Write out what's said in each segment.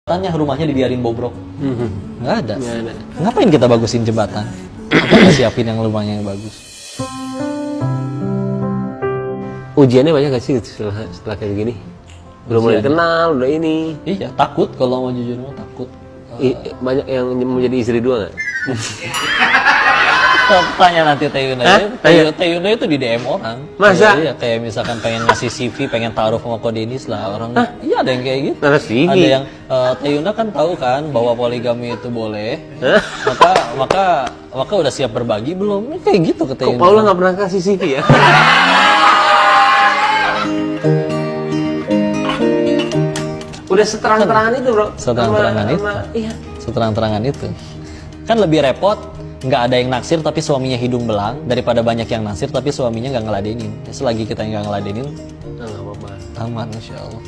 Tanya rumahnya dibiarin bobrok. Nggak ada. Nggak ada. Ngapain kita bagusin jembatan? Apa nggak siapin yang rumahnya yang bagus? Ujiannya banyak gak sih setelah kayak gini? Belum mulai kenal, udah ini. Iya, takut kalau mau jujur mah takut. Banyak yang menjadi istri dua nggak? Tanya nanti Teh Yuna. Teh Yuna itu di DM orang. Masa? Iya, kayak misalkan pengen ngasih CV, pengen taruh sama Kodenis lah orang. Iya ada yang kayak gitu. Taruh CV? Ada yang Teh Yuna kan tahu kan bahwa poligami itu boleh. Maka udah siap berbagi belum? Kayak gitu ke Teh Yuna. Kok Paula nggak pernah kasih CV ya? Udah seterang-terangan itu bro. Seterang-terangan itu. Iya. Seterang-terangan itu. Kan lebih repot nggak ada yang naksir tapi suaminya hidung belang daripada banyak yang naksir tapi suaminya nggak ngeladenin. Selagi kita yang nggak ngeladenin, nggak apa-apa. aman insya Allah.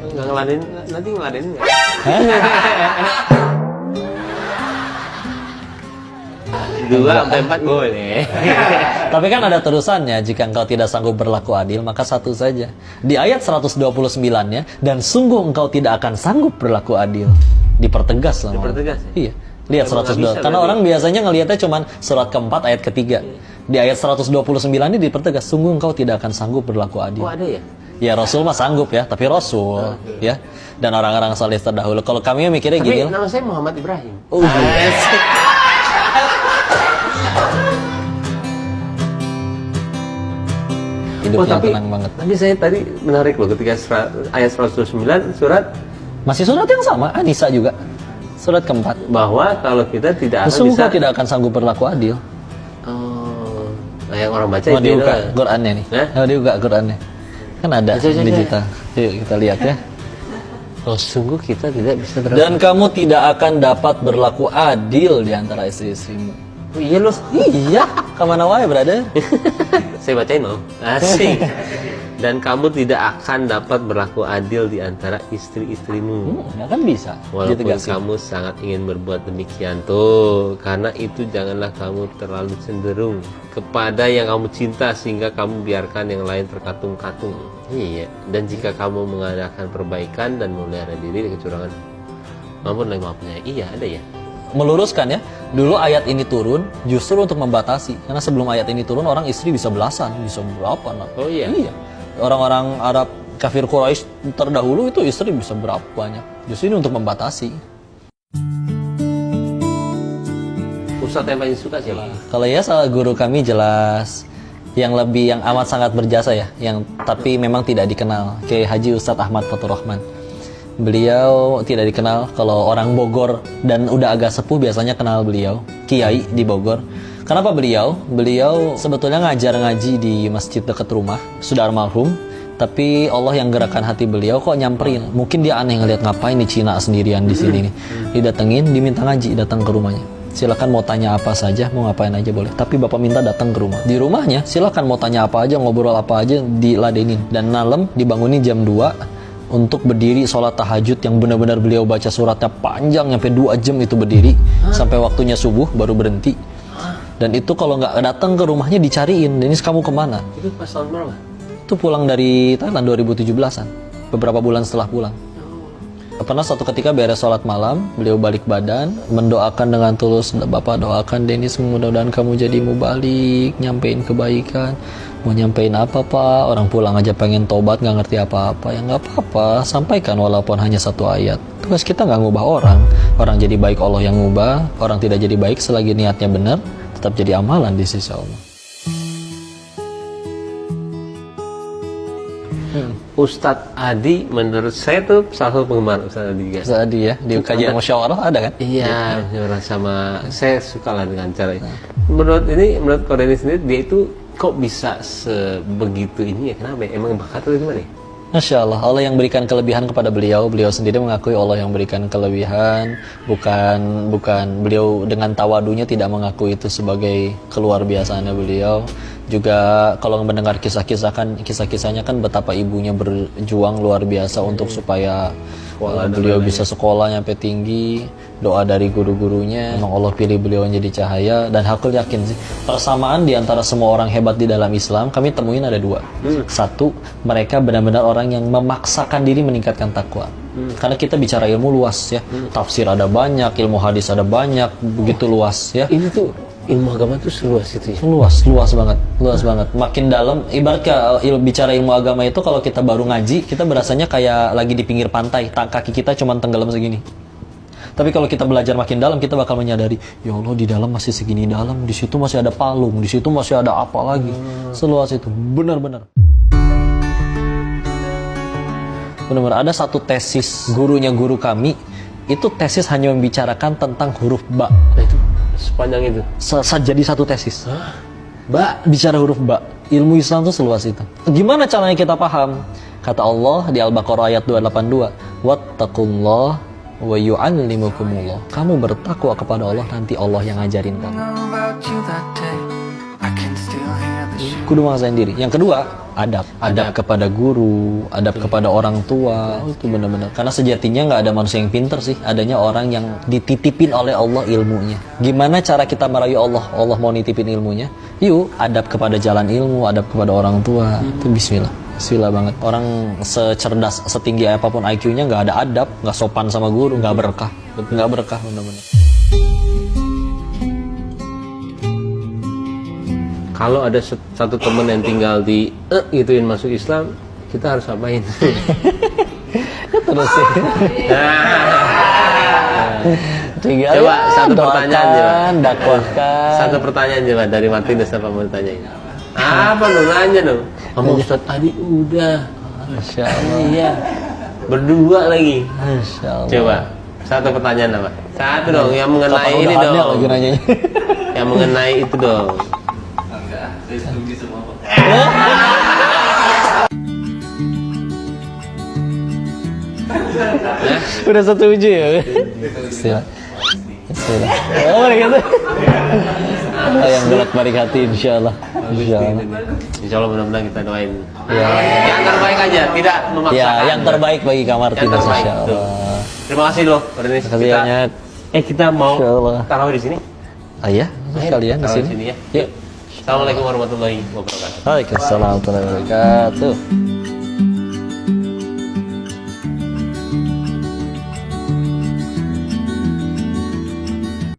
Nggak ngeladenin, nanti ngeladenin nggak? Dua sampai 4 boleh. Tapi kan ada terusannya, jika engkau tidak sanggup berlaku adil, maka satu saja. Di ayat 129-nya, dan sungguh engkau tidak akan sanggup berlaku adil. Dipertegas lah. Dipertegas ya? Iya. Lihat 102. Karena orang biasanya ngelihatnya cuman surat keempat ayat ketiga. Di ayat 129 ini dipertegas, sungguh engkau tidak akan sanggup berlaku adil. Oh ada ya? Ya Rasul mah sanggup ya, tapi Rasul ya. Dan orang-orang saleh terdahulu. Kalau kami mikirnya Tapi gini. nama saya Muhammad Ibrahim. Hidupnya tapi, tenang banget. Tapi saya tadi menarik loh ketika ayat 129 surat Masih surat yang sama, Anisa juga. Surat keempat. Bahwa kalau kita tidak akan sungguh bisa tidak akan sanggup berlaku adil. Oh, nah yang orang baca Mau itu dibuka adalah Qurannya nih. Hah? Mau dibuka Qurannya. Kan ada Coba. digital. Yuk kita lihat ya. Oh, sungguh kita tidak bisa berlaku. Dan kamu tidak akan dapat berlaku adil di antara istri-istrimu. Oh, iya loh. Iya, kemana wae brother? Saya bacain loh. Asik. Dan kamu tidak akan dapat berlaku adil di antara istri-istrimu. Ya kan bisa. Walaupun Ditegasin. kamu sangat ingin berbuat demikian tuh, karena itu janganlah kamu terlalu cenderung kepada yang kamu cinta sehingga kamu biarkan yang lain terkatung-katung. Iya. Dan jika kamu mengadakan perbaikan dan memelihara diri dari kecurangan, maupun maafnya, iya ada ya. Meluruskan ya, dulu ayat ini turun justru untuk membatasi. Karena sebelum ayat ini turun orang istri bisa belasan, bisa berapa nah. Oh iya. Iya. Orang-orang Arab kafir Quraisy terdahulu itu istri bisa berapa banyak. Justru ini untuk membatasi. Ustadz yang paling suka siapa? Kalau ya salah guru kami jelas yang amat sangat berjasa ya, yang tapi memang tidak dikenal, kayak Haji Ustadz Ahmad Fatur Rahman. Beliau tidak dikenal, kalau orang Bogor dan udah agak sepuh biasanya kenal beliau, kiai di Bogor. Kenapa beliau? Beliau sebetulnya ngajar ngaji di masjid dekat rumah, sudah almarhum. Tapi Allah yang gerakkan hati beliau kok nyamperin. Mungkin dia aneh ngeliat ngapain di Cina sendirian di sini nih. Didatengin, diminta ngaji, datang ke rumahnya. Silakan mau tanya apa saja, mau ngapain aja boleh. Tapi bapak minta datang ke rumah. Di rumahnya silakan mau tanya apa aja, ngobrol apa aja diladenin. Dan malam dibangunin jam 2 untuk berdiri sholat tahajud yang benar-benar beliau baca suratnya panjang sampai 2 jam itu berdiri sampai waktunya subuh baru berhenti. Dan itu kalau nggak datang ke rumahnya dicariin. Denis kamu kemana? Itu pas tahun berapa? Itu pulang dari Thailand 2017an. Beberapa bulan setelah pulang. Pernah suatu ketika beres sholat malam, beliau balik badan, mendoakan dengan tulus, Bapak doakan Denis mudah-mudahan kamu jadi mubalik, nyampein kebaikan. Mau nyampein apa Pak? Orang pulang aja pengen tobat, nggak ngerti apa-apa. Ya nggak apa-apa, sampaikan walaupun hanya 1 ayat. Tugas kita nggak ngubah orang. Orang jadi baik Allah yang ngubah, orang tidak jadi baik selagi niatnya benar, tetap jadi amalan di sisi Allah. Ustadz Adi menurut saya tuh salah satu penggemar Ustadz Adi juga. Ustadz Adi ya, di kajian musyawarah ada kan? Iya, sama saya suka lah dengan cara ini. Menurut Kodenis sendiri dia itu kok bisa sebegitu ini ya? Kenapa ya? Emang bakat atau gimana ya? Masya Allah, Allah yang berikan kelebihan kepada beliau. Beliau sendiri mengakui Allah yang berikan kelebihan. Bukan beliau dengan tawadunya tidak mengakui itu sebagai keluar biasaannya beliau. Juga kalau mendengar kisah-kisahnya kan betapa ibunya berjuang luar biasa untuk supaya sekolah. Beliau bisa sekolah nyampe tinggi, doa dari guru-gurunya, memang Allah pilih beliau jadi cahaya. Dan aku yakin sih persamaan di antara semua orang hebat di dalam Islam kami temuin ada dua. Satu, mereka benar-benar orang yang memaksakan diri meningkatkan takwa. Karena kita bicara ilmu luas ya, tafsir ada banyak, ilmu hadis ada banyak, begitu luas ya. Ini tuh ilmu agama tuh seluas itu ya. Luas banget. Makin dalam, ibarat bicara ilmu agama itu kalau kita baru ngaji, kita berasanya kayak lagi di pinggir pantai, kaki kita cuma tenggelam segini. Tapi kalau kita belajar makin dalam, kita bakal menyadari, ya Allah di dalam masih segini dalam, di situ masih ada palung, di situ masih ada apa lagi. Seluas itu, benar-benar. Benar-benar ada satu tesis gurunya guru kami, itu tesis hanya membicarakan tentang huruf ba. Nah, itu sepanjang itu. Jadi satu tesis. Ba, Bicara huruf ba. Ilmu Islam tuh seluas itu. Gimana caranya kita paham? Kata Allah di Al-Baqarah ayat 282, wattaqullah wa yu'allimukumullah. Kamu bertakwa kepada Allah, nanti Allah yang ngajarin kamu. Kudu menguasai diri. Yang kedua, adab kepada guru, adab kepada orang tua. Itu benar-benar. Karena sejatinya nggak ada manusia yang pinter sih, adanya orang yang dititipin oleh Allah ilmunya. Gimana cara kita merayu Allah? Allah mau nitipin ilmunya. Yuk, adab kepada jalan ilmu, adab kepada orang tua. Itu bismillah. Bismillah banget. Orang secerdas, setinggi apapun IQ-nya nggak ada adab, nggak sopan sama guru, nggak berkah. Nggak berkah benar-benar. kalau ada satu teman yang tinggal di gituin masuk Islam, kita harus apain? Terus sih. Coba satu pertanyaan coba. Dakwahkan. Satu pertanyaan coba dari Martinus, apa mau tanyain? Apa lu nanya dong? Kamu Ustaz tadi udah. Masya Allah. Iya. Berdua lagi. Masya Allah. Coba satu pertanyaan apa? Satu dong yang mengenai ini dong. Lagi nanyanya. Yang mengenai itu dong. Enggak, saya setuju semua Pak. Udah setuju ya? Bismillah. Bismillah. Oh, gitu. Yang bolak-balik hati insyaallah. Insyaallah mudah-mudahan kita doain. Ya. Yang terbaik aja, tidak memaksakan. Ya, yang terbaik bagi Kamar Yang Martinus terbaik, insyaallah. tuh. Terima kasih loh, Bernis. Terima kasih banyak. Kita mau Insyaallah. tarawih di sini. Ah ya, sekalian di Tarawih sini. ya. Yuk. Assalamualaikum warahmatullahi wabarakatuh. Waalaikumsalam warahmatullahi wabarakatuh.